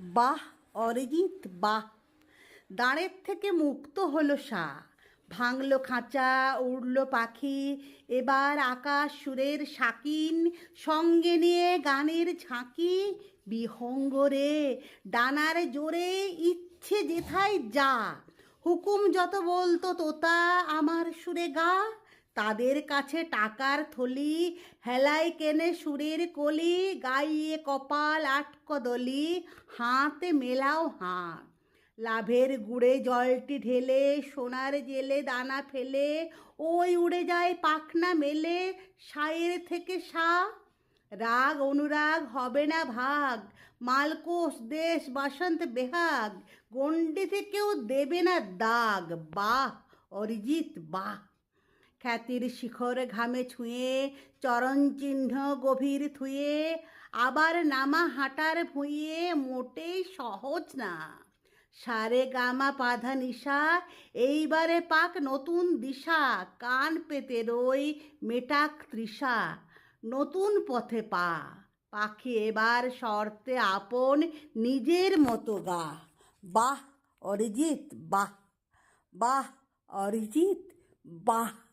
বাহ অরিজিৎ বাহ। দাঁড়ের থেকে মুক্ত হলো সা, ভাঙলো খাঁচা, উড়ল পাখি, এবার আকাশ সুরের শাকিন, সঙ্গে নিয়ে গানের ঝাঁকি। বিহঙ্গ রে ডানার জোরে ইচ্ছে যেথায় যা, হুকুম যত বলতো তোতা আমার সুরে গা। তাদের কাছে টাকার থলি, হেলাই কেনে সুরের কলি, গাইয়ে কপাল আটকদলি, হাতে মেলাও হাত। লাভের গুড়ে জলটি ঢেলে, সোনার জেলে দানা ফেলে, ওই উড়ে যায় পাখনা মেলে, সায়ের থেকে সা। রাগ অনুরাগ হবে না ভাগ, মালকোষ দেশ বাসন্ত বেহাগ, গণ্ডি থেকেও দেবে না দাগ। বাহ অরিজিৎ বাহ। খ্যাতির শিখর ঘামে ছুঁয়ে, চরণচিহ্ন গভীর থুয়ে, আবার নামা হাঁটার ভুঁইয়ে মোটেই সহজ না। সারে গামা পাধা নিশা, এইবারে পাক নতুন দিশা, কান পেতে রই মেটাক তৃষা, নতুন পথে পা। পাখি এবার শর্তে আপন নিজের মতো গা। বাহ অরিজিৎ বাহ, বাহ অরিজিৎ বাহ।